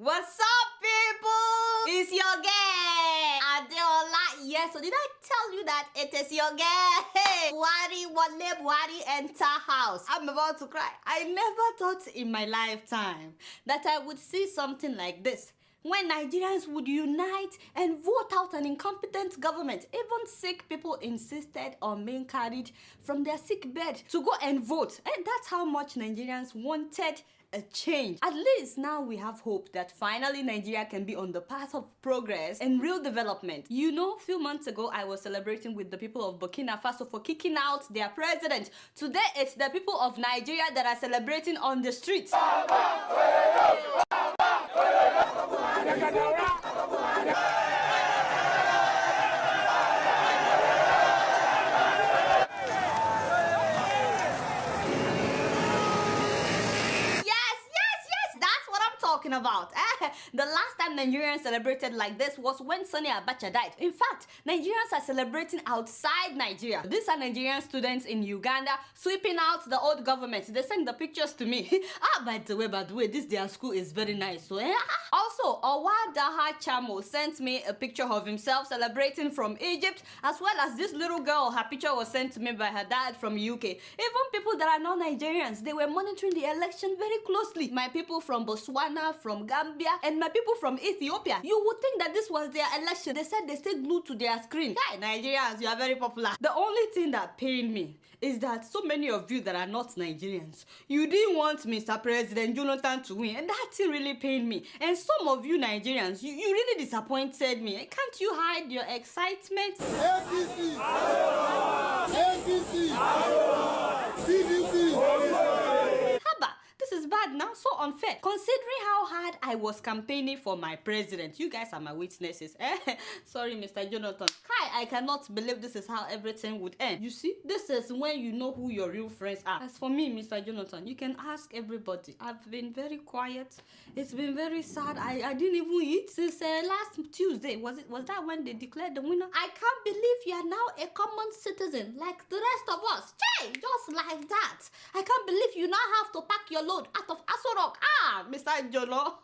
What's up, people? It's your girl, Adeola. Yes, so did I tell you that it is your girl? Hey, Buhari enter house. I'm about to cry. I never thought in my lifetime that I would see something like this. When Nigerians would unite and vote out an incompetent government, even sick people insisted on being carried from their sick bed to go and vote. And that's how much Nigerians wanted a change. At least now we have hope that finally Nigeria can be on the path of progress and real development. You know, a few months ago, I was celebrating with the people of Burkina Faso for kicking out their president. Today, it's the people of Nigeria that are celebrating on the streets. About. The last time Nigerians celebrated like this was when Sani Abacha died. In fact, Nigerians are celebrating outside Nigeria. These are Nigerian students in Uganda sweeping out the old government. They sent the pictures to me. By the way, this their school is very nice. So, Also, Owadaha Chamo sent me a picture of himself celebrating from Egypt, as well as this little girl. Her picture was sent to me by her dad from UK. Even people that are not Nigerians, they were monitoring the election very closely. My people from Botswana, from Gambia, and my people from Ethiopia. You would think that this was their election. They said they stayed glued to their screen. Hi, Nigerians, you are very popular. The only thing that pained me is that so many of you that are not Nigerians, you didn't want Mr. President Jonathan to win, and that thing really pained me. And some of you Nigerians, you really disappointed me. Can't you hide your excitement? APC! APC! PDP! This is bad now, so unfair. Considering how hard I was campaigning for my president, you guys are my witnesses. Sorry, Mr. Jonathan. Kai, I cannot believe this is how everything would end. You see, this is when you know who your real friends are. As for me, Mr. Jonathan, you can ask everybody. I've been very quiet. It's been very sad. I didn't even eat since last Tuesday. Was that when they declared the winner? I can't believe you are now a common citizen like the rest of us. Hey, just like that. I can't believe you now have to pack your load out of Aso Rock. Mr. Jolo.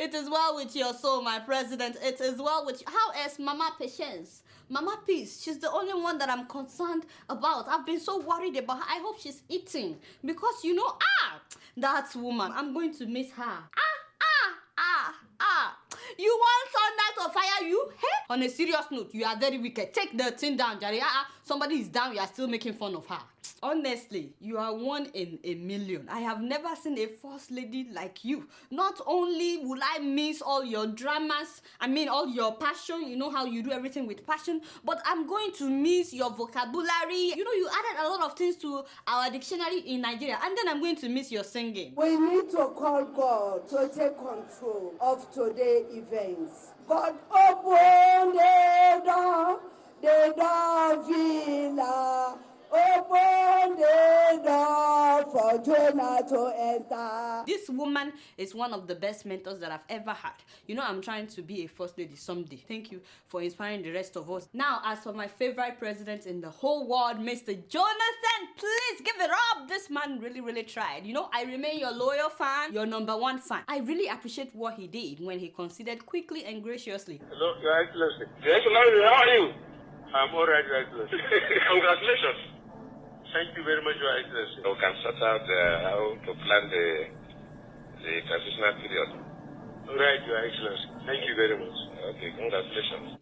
It is well with your soul, my president. It is well with you. How is Mama Patience? Mama Peace, she's the only one that I'm concerned about. I've been so worried about her. I hope she's eating. Because, you know, that woman, I'm going to miss her. You want thunder to fire you? Hey? On a serious note, you are very wicked. Take the thing down, Jerry. Somebody is down, you are still making fun of her. Honestly, you are one in a million. I have never seen a first lady like you. Not only will I miss all your dramas, all your passion, you know how you do everything with passion, but I'm going to miss your vocabulary. You know, you added a lot of things to our dictionary in Nigeria, and then I'm going to miss your singing. We need to call God to take control of today's events. God open the door, villa. Open the door for Jonah to enter. This woman is one of the best mentors that I've ever had. You know, I'm trying to be a first lady someday. Thank you for inspiring the rest of us. Now, as for my favorite president in the whole world, Mr. Jonathan, please give it up. This man really tried. You know, I remain your loyal fan, your #1 fan. I really appreciate what he did when he considered quickly and graciously. Hello, Your Excellency. Your Excellency, how are you? I'm all right, Your Excellency. Congratulations. Thank you very much, Your Excellency. We can sort out how to plan the transitional period. All right, Your Excellency. Thank you very much. Okay, congratulations.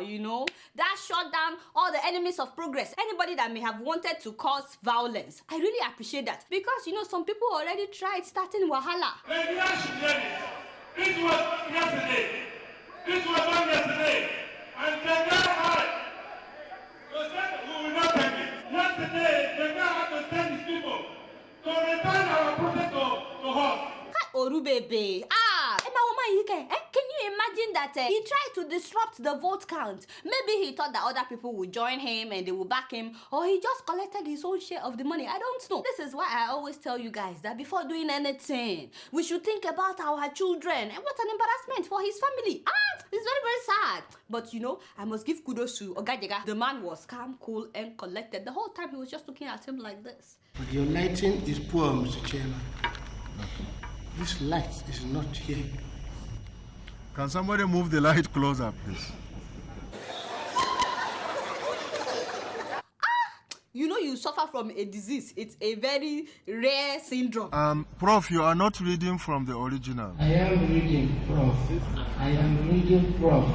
You know, that shut down all the enemies of progress. Anybody that may have wanted to cause violence. I really appreciate that. Because, you know, some people already tried starting wahala. This was yesterday. This was done yesterday. And they now had to send, we will not take it. Yesterday, they now had to send his people to return our protest to us. Orubebe. Can you imagine that he tried to disrupt the vote count? Maybe he thought that other people would join him and they would back him, or he just collected his own share of the money. I don't know. This is why I always tell you guys that before doing anything, we should think about our children. And what an embarrassment for his family. It's very sad. But you know, I must give kudos to Ogadega. The man was calm, cool, and collected. The whole time he was just looking at him like this. But your lighting is poor, Mr. Chairman. This light is not here. Can somebody move the light closer, please? You know you suffer from a disease. It's a very rare syndrome. Prof, you are not reading from the original. I am reading, Prof. I am reading, Prof.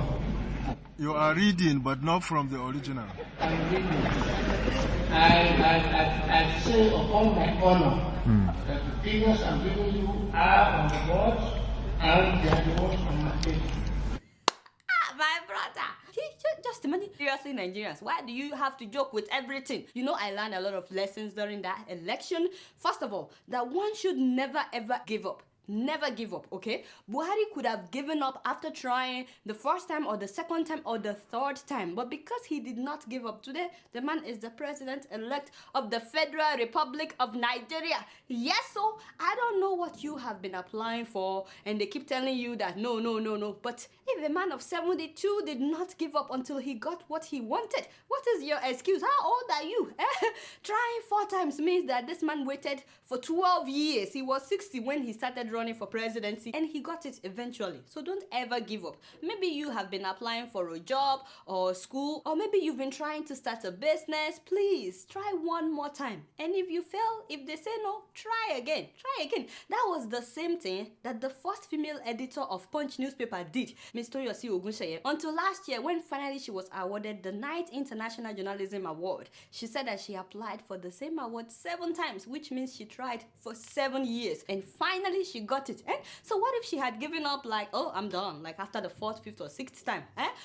You are reading, but not from the original. I'm reading. I say upon my honor that the figures I'm giving you are on the board and they are the ones on my page. My brother. Just a minute. Seriously, Nigerians, why do you have to joke with everything? You know, I learned a lot of lessons during that election. First of all, that one should never ever give up. Never give up, okay? Buhari could have given up after trying the first time or the second time or the third time. But because he did not give up today, the man is the president-elect of the Federal Republic of Nigeria. Yes, so I don't know what you have been applying for and they keep telling you that no. But if a man of 72 did not give up until he got what he wanted, what is your excuse? How old are you? Trying 4 times means that this man waited for 12 years. He was 60 when he started running for presidency and he got it eventually. So don't ever give up. Maybe you have been applying for a job or school, or maybe you've been trying to start a business. Please try one more time. And if you fail, if they say no, try again. That was the same thing that the first female editor of Punch newspaper did, Ms. Toyosi Ogunsheye. Until last year, when finally she was awarded the 9th International Journalism Award, she said that she applied for the same award 7 times, which means she tried for 7 years and finally she got it. So what if she had given up like, oh, I'm done, like after the 4th, 5th or 6th time?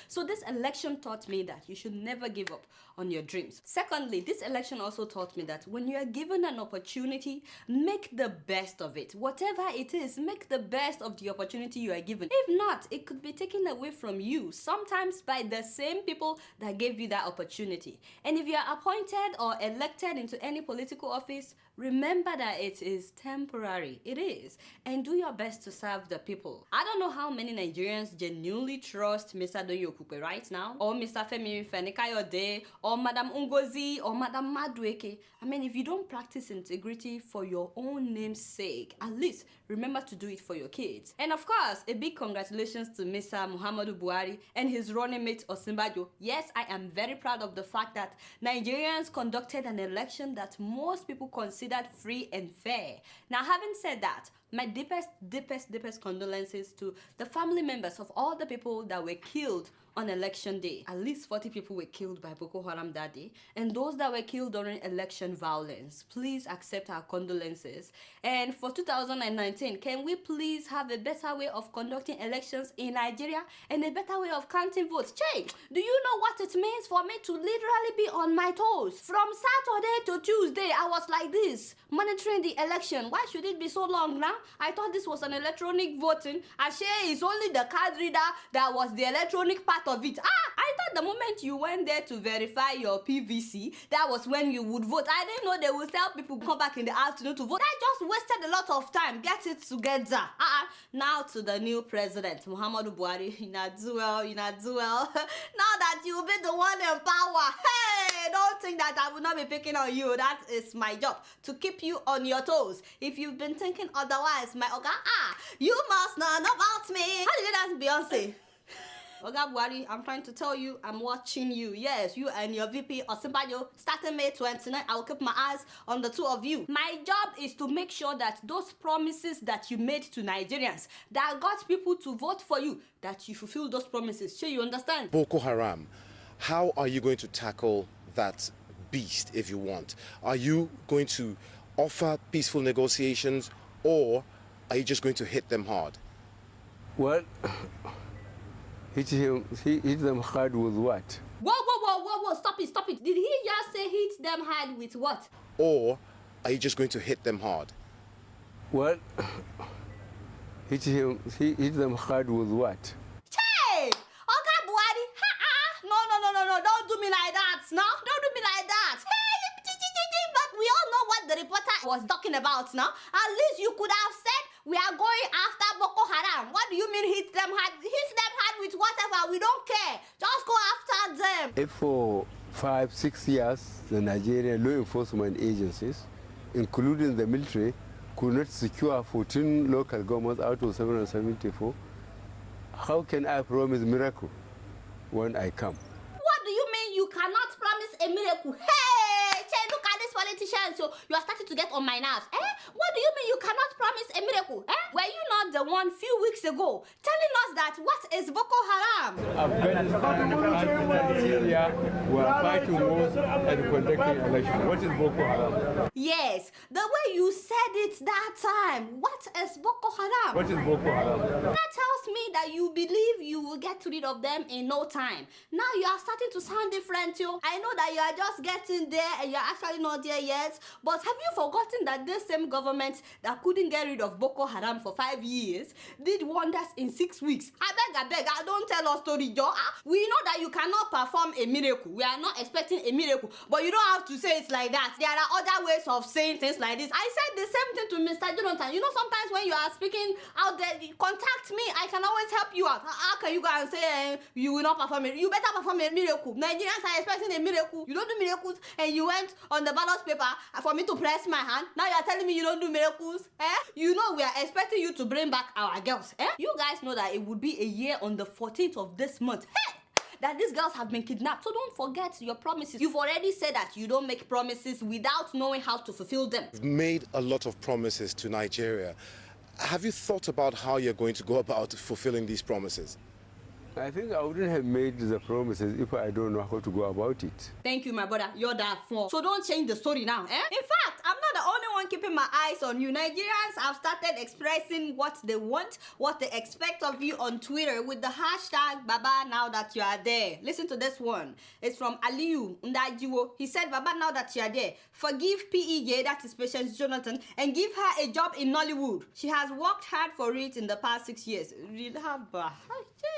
So this election taught me that you should never give up on your dreams. Secondly, this election also taught me that when you are given an opportunity, make the best of it. Whatever it is, make the best of the opportunity you are given. If not, it could be taken away from you, sometimes by the same people that gave you that opportunity. And if you are appointed or elected into any political office, remember that it is temporary. It is. And do your best to serve the people. I don't know how many Nigerians genuinely trust Mr. Doyin Okupe right now, or Mr. Femi Fani-Kayode, or Madam Ngozi, or Madam Madueke. I mean, if you don't practice integrity for your own name's sake, at least remember to do it for your kids. And of course, a big congratulations to Mr. Muhammadu Buhari and his running mate Osinbajo. Yes, I am very proud of the fact that Nigerians conducted an election that most people considered free and fair. Now, having said that, my deepest condolences to the family members of all the people that were killed on election day. At least 40 people were killed by Boko Haram that day. And those that were killed during election violence, please accept our condolences. And for 2019, can we please have a better way of conducting elections in Nigeria and a better way of counting votes? Che, do you know what it means for me to literally be on my toes? From Saturday to Tuesday, I was like this, monitoring the election. Why should it be so long now? I thought this was an electronic voting. Ashe, it's only the card reader that was the electronic part of it. I thought the moment you went there to verify your PVC, that was when you would vote. I didn't know they would tell people come back in the afternoon to vote. I just wasted a lot of time. Get it together. Now to the new president, Muhammadu Buhari. You not do well. Now that you'll be the one in power. Hey, don't think that I will not be picking on you. That is my job, to keep you on your toes. If you've been thinking otherwise, my Oga, you must not know about me. How did you dance Beyonce? Oga Buhari, I'm trying to tell you, I'm watching you. Yes, you and your VP Osinbajo, starting May 29, I will keep my eyes on the two of you. My job is to make sure that those promises that you made to Nigerians, that got people to vote for you, that you fulfill those promises. Sure, you understand? Boko Haram, how are you going to tackle that beast if you want? Are you going to offer peaceful negotiations, or are you just going to hit them hard? Well, hit them hard with what? Whoa, stop it. Did he just say hit them hard with what? Or are you just going to hit them hard? Well, hit them hard with what? Hey! Oga Buhari! No, don't do me like that. No, don't do me like that. Hey! But we all know what the reporter was talking about now. At least you could have said, we are going after Boko Haram. What do you mean hit them hard? Hit them hard with whatever. We don't care. Just go after them. If for 5-6 years, the Nigerian law enforcement agencies, including the military, could not secure 14 local governments out of 774, How can I promise miracle when I come? What do you mean you cannot promise a miracle? Hey, Che, look at this politician. So you are starting to get on my nerves. What do you mean you cannot promise a miracle? Were you not the one few weeks ago telling us that what is Boko Haram? Afghanistan and Nigeria were fighting wars and conducting elections. What is Boko Haram? Yes, the way you said it that time. What is Boko Haram? What is Boko Haram? That tells me that you believe you will get rid of them in no time. Now you are starting to sound different, yo. I know that you are just getting there and you are actually not there yet. But have you forgotten that this same government that couldn't get rid of Boko Haram for 5 years did wonders in 6 weeks? I beg, don't tell us story, Joe. We know that you cannot perform a miracle. We are not expecting a miracle. But you don't have to say it like that. There are other ways of saying things like this. I said the same thing to Mr. Jonathan. You know, sometimes when you are speaking out there, contact me. I can always help you out. How can you go and say you will not perform it? You better perform a miracle. Nigerians are expecting a miracle. You don't do miracles, and you went on the ballot paper for me to press my hand. Now you are telling me you don't do miracles. You know we are expecting you to bring back our girls. You guys know that it would be a year on the 14th of this month. That these girls have been kidnapped. So don't forget your promises. You've already said that you don't make promises without knowing how to fulfill them. You've made a lot of promises to Nigeria. Have you thought about how you're going to go about fulfilling these promises? I think I wouldn't have made the promises if I don't know how to go about it. Thank you, my brother. You're that for. So don't change the story now, In fact, I'm not the only one keeping my eyes on you. Nigerians have started expressing what they want, what they expect of you on Twitter with the hashtag Baba now that you are there. Listen to this one. It's from Aliyu Ndajiwo. He said, Baba now that you are there, forgive PEJ, that is Patience Jonathan, and give her a job in Nollywood. She has worked hard for it in the past 6 years.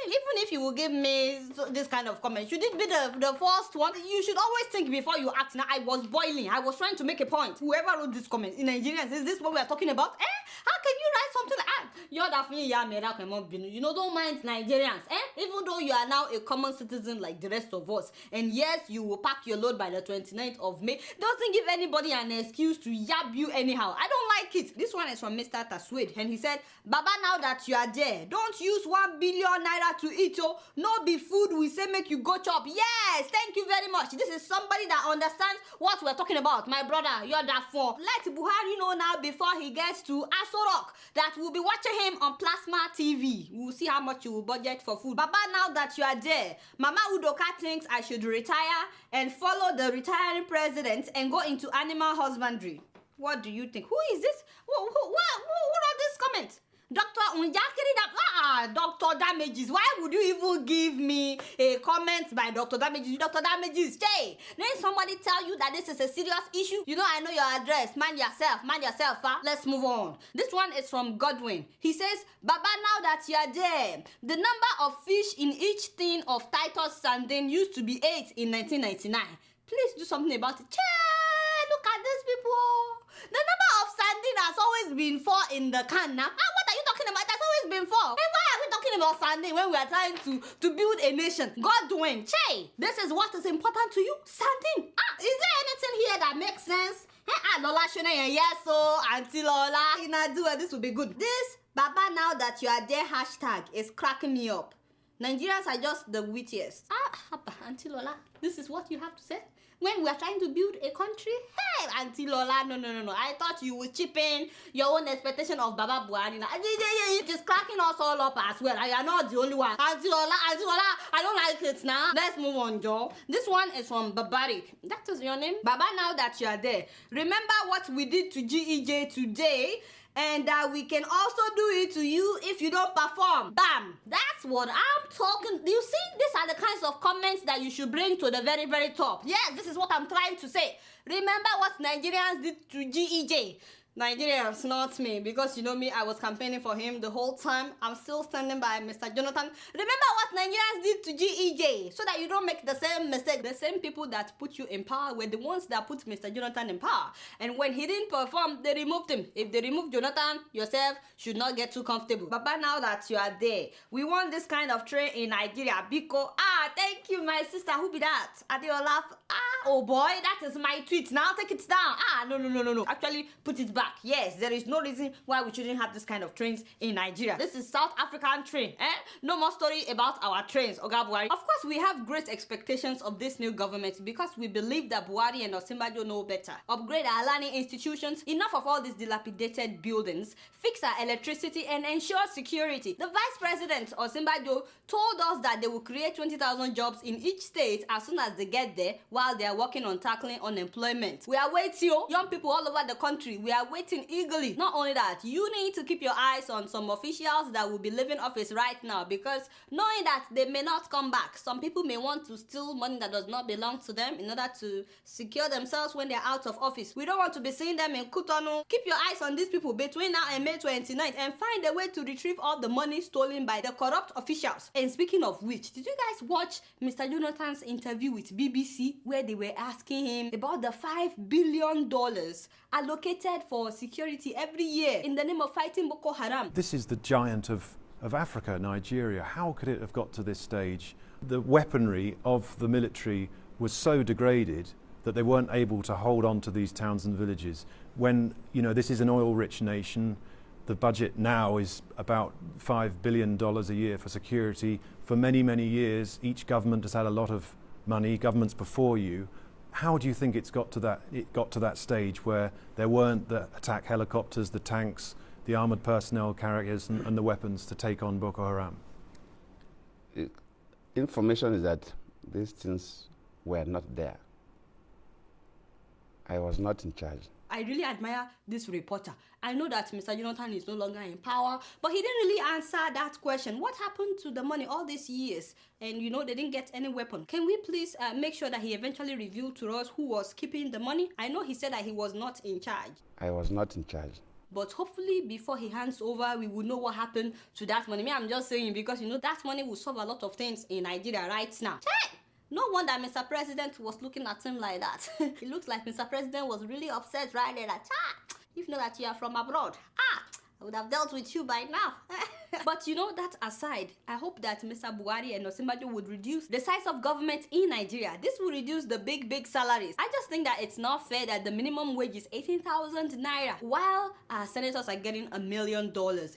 Even if you will give me this kind of comment, should it be the first one? You should always think before you act. Now, I was boiling. I was trying to make a point. Whoever wrote this comment, in Nigerians, is this what we are talking about? How can you write something like that? You're definitely, you know, don't mind Nigerians, Even though you are now a common citizen like the rest of us. And yes, you will pack your load by the 29th of May. Doesn't give anybody an excuse to yab you anyhow. I don't like it. This one is from Mr. Taswid. And he said, Baba, now that you are there, don't use 1 billion naira to eat, no be food we say make you go chop. Yes, thank you very much. This is somebody that understands what we're talking about. My brother, you're that for. Let Buhari know now before he gets to Aso Rock that we'll be watching him on Plasma TV. We'll see how much you will budget for food. Baba, now that you are there, Mama Udoka thinks I should retire and follow the retiring president and go into animal husbandry. What do you think? Who is this? Who wrote this comment? Dr. Unjakiri, Dr. Damages. Why would you even give me a comment by Dr. Damages? Dr. Damages, stay. Then somebody tell you that this is a serious issue. You know, I know your address. Mind yourself, Let's move on. This one is from Godwin. He says, Baba, now that you are there, the number of fish in each tin of Titus sardine used to be 8 in 1999. Please do something about it. Look at these people. The number of sardine has always been 4 in the can now. What are you talking about? That's always been 4. And why are we talking about sardine when we are trying to build a nation? Godwin, this is what is important to you? Sardine. Is there anything here that makes sense? Lola Shona, yes, so Auntie Lola, this will be good. This Baba now that you are there hashtag is cracking me up. Nigerians are just the wittiest. Auntie Lola, this is what you have to say? When we are trying to build a country? Hey, Auntie Lola, no. I thought you would chip in your own expectation of Baba Buhari. It is cracking us all up as well. I am not the only one. Auntie Lola, I don't like it now. Let's move on, Joe. This one is from Barbaric. That is your name? Baba, now that you are there, remember what we did to GEJ today? And that we can also do it to you if you don't perform. Bam! That's what I'm talking. You see, these are the kinds of comments that you should bring to the very, very top. Yes, this is what I'm trying to say. Remember what Nigerians did to GEJ. Nigerians, not me, because you know me, I was campaigning for him the whole time. I'm still standing by Mr. Jonathan. Remember what Nigerians did to GEJ, so that you don't make the same mistake. The same people that put you in power were the ones that put Mr. Jonathan in power. And when he didn't perform, they removed him. If they removed Jonathan, yourself should not get too comfortable. Baba, now that you are there, we want this kind of train in Nigeria. Biko, thank you, my sister. Who be that? Adeola. Oh boy, that is my tweet. Now take it down. No. Actually, put it back. Yes, there is no reason why we shouldn't have this kind of trains in Nigeria. This is South African train. No more story about our trains, Oga Buhari. Of course, we have great expectations of this new government because we believe that Buhari and Osinbajo know better. Upgrade our learning institutions, enough of all these dilapidated buildings, fix our electricity and ensure security. The Vice President Osinbajo told us that they will create 20,000 jobs in each state as soon as they get there while they are working on tackling unemployment. We are waiting, young people all over the country, we are waiting eagerly. Not only that, you need to keep your eyes on some officials that will be leaving office right now because knowing that they may not come back, some people may want to steal money that does not belong to them in order to secure themselves when they're out of office. We don't want to be seeing them in Kutonu. Keep your eyes on these people between now and May 29th and find a way to retrieve all the money stolen by the corrupt officials. And speaking of which, did you guys watch Mr. Jonathan's interview with BBC where they were asking him about the $5 billion allocated for security every year in the name of fighting Boko Haram? This is the giant of Africa, Nigeria. How could it have got to this stage? The weaponry of the military was so degraded that they weren't able to hold on to these towns and villages. When, this is an oil-rich nation, the budget now is about $5 billion a year for security. For many, many years, each government has had a lot of money, governments before you. How do you think it got to that stage where there weren't the attack helicopters, the tanks, the armoured personnel carriers and the weapons to take on Boko Haram? Information is that these things were not there. I was not in charge. I really admire this reporter. I know that Mr. Jonathan is no longer in power, but he didn't really answer that question. What happened to the money all these years? And they didn't get any weapon. Can we please make sure that he eventually revealed to us who was keeping the money? I know he said that he was not in charge. I was not in charge. But hopefully before he hands over, we will know what happened to that money. I'm just saying because, that money will solve a lot of things in Nigeria right now. Hey! No wonder Mr. President was looking at him like that. It looks like Mr. President was really upset right there that, if you know that you are from abroad, I would have dealt with you by now. But that aside, I hope that Mr. Buhari and Osinbajo would reduce the size of government in Nigeria. This will reduce the big salaries. I just think that it's not fair that the minimum wage is 18,000 naira while our senators are getting $1 million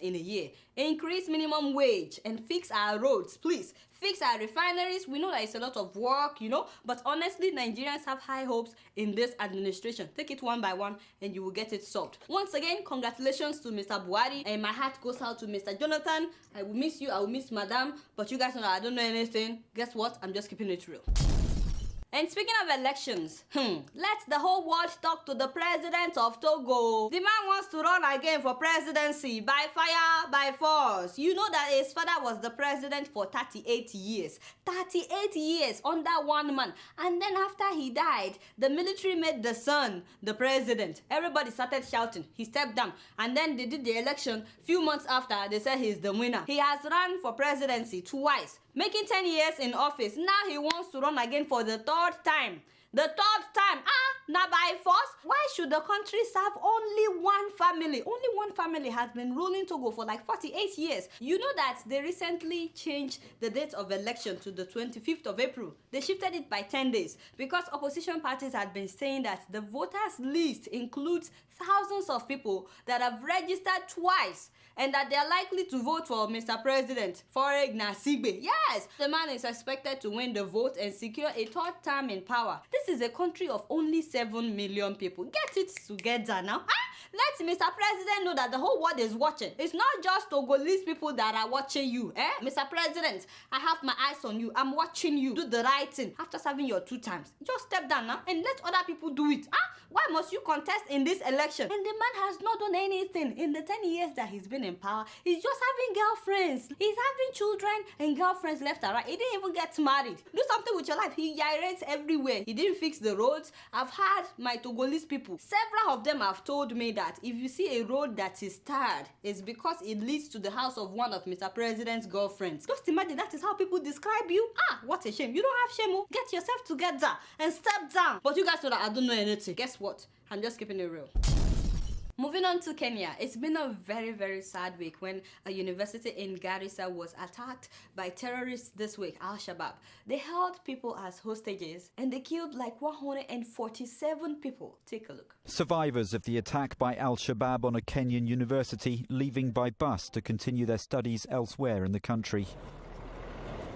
in a year. Increase minimum wage and fix our roads, please. Fix our refineries. We know that it's a lot of work, but honestly, Nigerians have high hopes in this administration. Take it one by one and you will get it solved. Once again, congratulations to Mr. Buhari, and my heart goes out to Mr. Jonathan. I will miss you, I will miss Madam, but you guys know that I don't know anything. Guess what? I'm just keeping it real. And speaking of elections, let the whole world talk to the president of Togo. The man wants to run again for presidency by fire, by force. You know that his father was the president for 38 years. 38 years under one man. And then after he died, the military made the son the president. Everybody started shouting. He stepped down. And then they did the election. Few months after, they said he's the winner. He has run for presidency twice, making 10 years in office. Now he wants to run again for the third time. The third time, now by force? Why should the country serve only one family? Only one family has been ruling Togo for like 48 years. You know that they recently changed the date of election to the 25th of April. They shifted it by 10 days because opposition parties had been saying that the voters list includes thousands of people that have registered twice and that they are likely to vote for Mr. President Faure Gnassingbe. Yes, the man is expected to win the vote and secure a third term in power. This is a country of only 7 million people. Get it together now. Let Mr. President know that the whole world is watching. It's not just Togolese people that are watching you. Mr. President, I have my eyes on you. I'm watching you. Do the right thing. After serving your 2 times, just step down now and let other people do it. Why must you contest in this election? And the man has not done anything in the 10 years that he's been in power. He's just having girlfriends. He's having children and girlfriends left and right. He didn't even get married. Do something with your life. He gyrates everywhere. He didn't fix the roads. I've had my Togolese people. Several of them have told me that if you see a road that is tarred, it's because it leads to the house of one of Mr. President's girlfriends. Just imagine that is how people describe you. What a shame. You don't have shame. Get yourself together and step down. But you guys know that I don't know anything. Guess what? I'm just keeping it real. Moving on to Kenya, it's been a very, very sad week when a university in Garissa was attacked by terrorists this week, Al-Shabaab. They held people as hostages and they killed like 147 people. Take a look. Survivors of the attack by Al-Shabaab on a Kenyan university leaving by bus to continue their studies elsewhere in the country.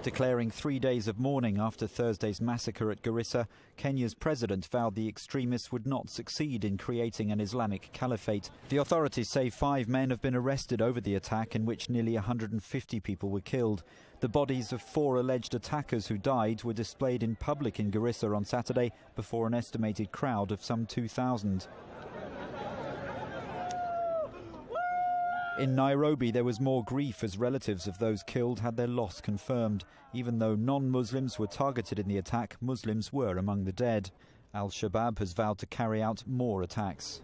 Declaring 3 days of mourning after Thursday's massacre at Garissa, Kenya's president vowed the extremists would not succeed in creating an Islamic caliphate. The authorities say 5 men have been arrested over the attack, in which nearly 150 people were killed. The bodies of 4 alleged attackers who died were displayed in public in Garissa on Saturday before an estimated crowd of some 2,000. In Nairobi, there was more grief as relatives of those killed had their loss confirmed. Even though non-Muslims were targeted in the attack, Muslims were among the dead. Al-Shabaab has vowed to carry out more attacks.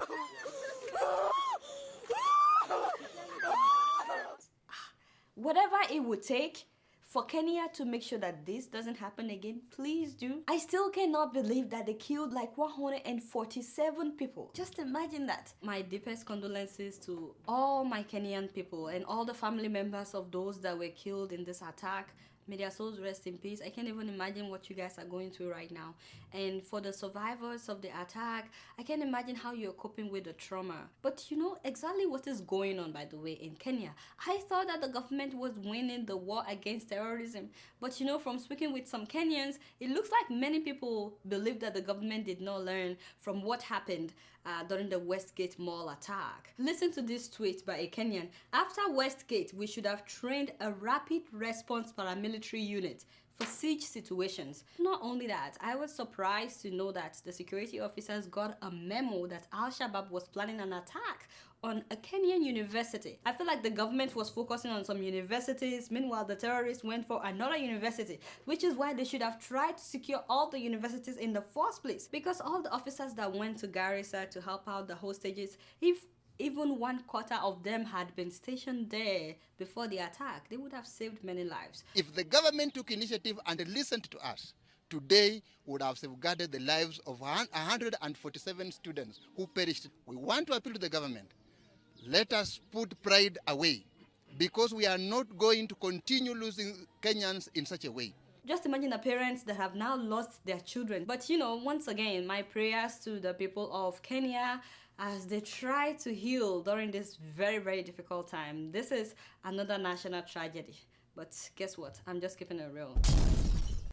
Whatever it would take for Kenya to make sure that this doesn't happen again, please do. I still cannot believe that they killed like 147 people. Just imagine that. My deepest condolences to all my Kenyan people and all the family members of those that were killed in this attack. May their souls rest in peace. I can't even imagine what you guys are going through right now. And for the survivors of the attack, I can't imagine how you're coping with the trauma. But you know exactly what is going on, by the way, in Kenya. I thought that the government was winning the war against terrorism. But you know, from speaking with some Kenyans, it looks like many people believe that the government did not learn from what happened during the Westgate Mall attack. Listen to this tweet by a Kenyan. After Westgate, we should have trained a rapid response paramilitary unit for siege situations. Not only that, I was surprised to know that the security officers got a memo that Al-Shabaab was planning an attack on a Kenyan university. I feel like the government was focusing on some universities, meanwhile the terrorists went for another university, which is why they should have tried to secure all the universities in the first place. Because all the officers that went to Garissa to help out the hostages, if even 1/4 of them had been stationed there before the attack, they would have saved many lives. If the government took initiative and listened to us, today would have safeguarded the lives of 147 students who perished. We want to appeal to the government. Let us put pride away, because we are not going to continue losing Kenyans in such a way. Just imagine the parents that have now lost their children. But you know, once again, my prayers to the people of Kenya as they try to heal during this very, very difficult time. This is another national tragedy. But guess what? I'm just keeping it real.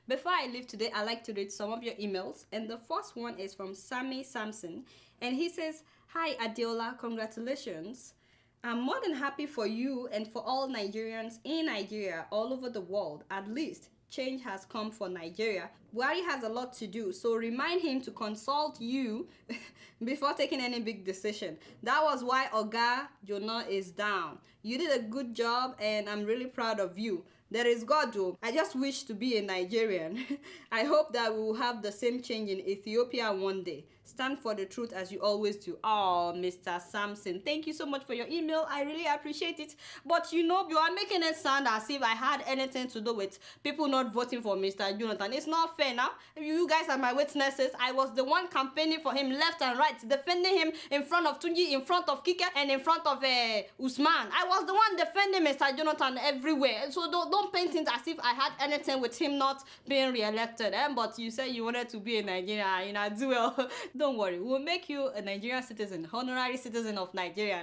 Before I leave today, I like to read some of your emails. And the first one is from Sammy Sampson. And he says, "Hi Adeola, congratulations. I'm more than happy for you and for all Nigerians in Nigeria, all over the world. At least change has come for Nigeria. Buhari has a lot to do, so remind him to consult you before taking any big decision. That was why Oga Jonah is down. You did a good job and I'm really proud of you. There is God though. I just wish to be a Nigerian. I hope that we will have the same change in Ethiopia one day. Stand for the truth as you always do." Oh, Mr. Sampson, thank you so much for your email. I really appreciate it. But you know, you are making it sound as if I had anything to do with people not voting for Mr. Jonathan. It's not fair now. You guys are my witnesses. I was the one campaigning for him left and right, defending him in front of Tunji, in front of Kike, and in front of Usman. I was the one defending Mr. Jonathan everywhere. So don't paint it as if I had anything with him not being re-elected. But you said you wanted to be a Nigerian, you know, do well. Don't worry, we'll make you a Nigerian citizen, honorary citizen of Nigeria.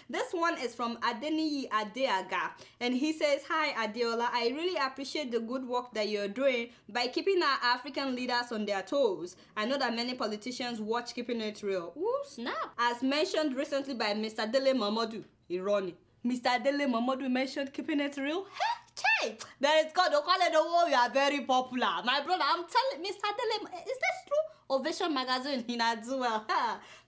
This one is from Adeniyi Adeaga, and he says, "Hi Adeola, I really appreciate the good work that you're doing by keeping our African leaders on their toes. I know that many politicians watch Keeping It Real. Ooh, snap. As mentioned recently by Mr. Dele Momodu, irony. Mr. Dele Momodu mentioned Keeping It Real. Hey, there is God. Don't call it the war. You are very popular, my brother. I'm telling Mr. Dele, is this true? Ovation Magazine in Adeola.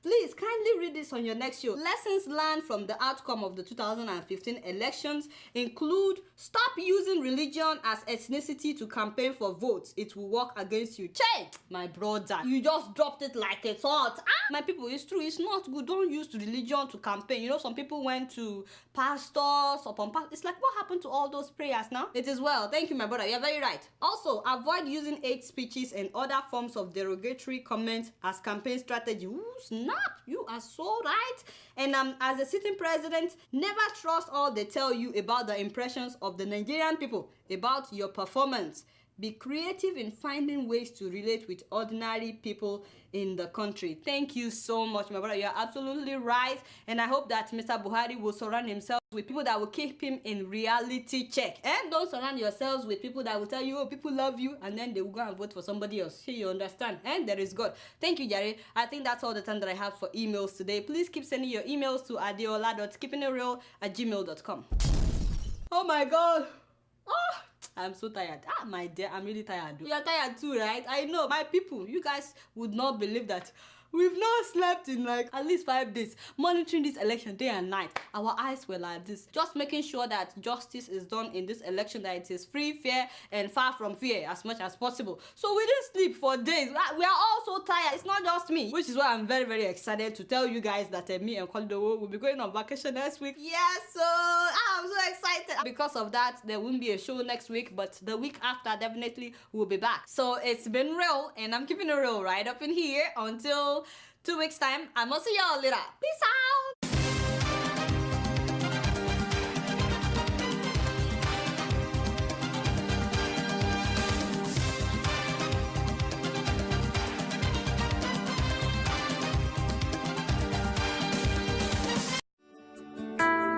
Please kindly read this on your next show. Lessons learned from the outcome of the 2015 elections include: stop using religion as ethnicity to campaign for votes. It will work against you. Che, my brother, you just dropped it like a thought. My people, it's true. It's not good. Don't use religion to campaign. You know, some people went to pastors upon pastors. It's like, what happened to all those prayers now? It is well. Thank you, my brother. You're very right. Also, avoid using hate speeches and other forms of derogatory derogatory comments as campaign strategy. Ooh, snap! You are so right. And as a sitting president, never trust all they tell you about the impressions of the Nigerian people about your performance. Be creative in finding ways to relate with ordinary people in the country. Thank you so much, my brother. You're absolutely right. And I hope that Mr. Buhari will surround himself with people that will keep him in reality check. And don't surround yourselves with people that will tell you, oh, people love you, and then they will go and vote for somebody else. Here, you understand? And there is God. Thank you, Jerry. I think that's all the time that I have for emails today. Please keep sending your emails to adeola.keepingitreal@gmail.com. Oh my God. Oh, I'm so tired. My dear, I'm really tired. You're tired too, right? I know, my people, you guys would not believe that we've not slept in like at least 5 days, monitoring this election day and night. Our eyes were like this, just making sure that justice is done in this election, that it is free, fair, and far from fear as much as possible. So we didn't sleep for days. We are all so tired. It's not just me, which is why I'm very, very excited to tell you guys that me and Kolido will be going on vacation next week. Yes, so I'm so excited. Because of that, there won't be a show next week, but the week after definitely we'll be back. So it's been real, and I'm keeping it real right up in here until 2 weeks time. I'm gonna see y'all later. Peace out.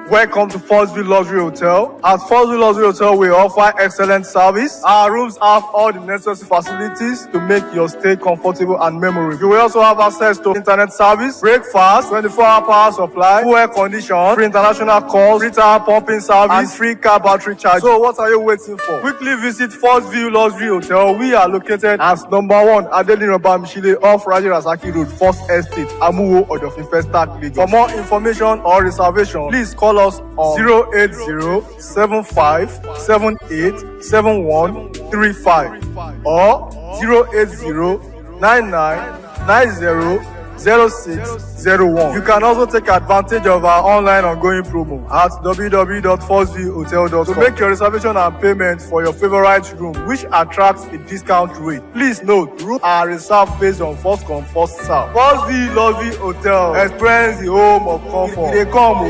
Welcome to Forstview Luxury Hotel. At Forstview Luxury Hotel, we offer excellent service. Our rooms have all the necessary facilities to make your stay comfortable and memorable. You will also have access to internet service, breakfast, 24-hour power supply, full air condition, free international calls, free tire pumping service, and free car battery charge. So what are you waiting for? Quickly visit Forstview Luxury Hotel. We are located at #1 Adeola Mishile off Raji Rasaki Road, First Estate, Amuwo, Odofin Festac, Lagos. For more information or reservation, please call us on 08075787135 or 08099900601. You can also take advantage of our online ongoing promo at www.forceviewhotel.com to make your reservation and payment for your favorite room, which attracts a discount rate. Please note, rooms are reserved based on first come, first serve. Forstview Luxury Hotel. Experience the home of comfort. They come.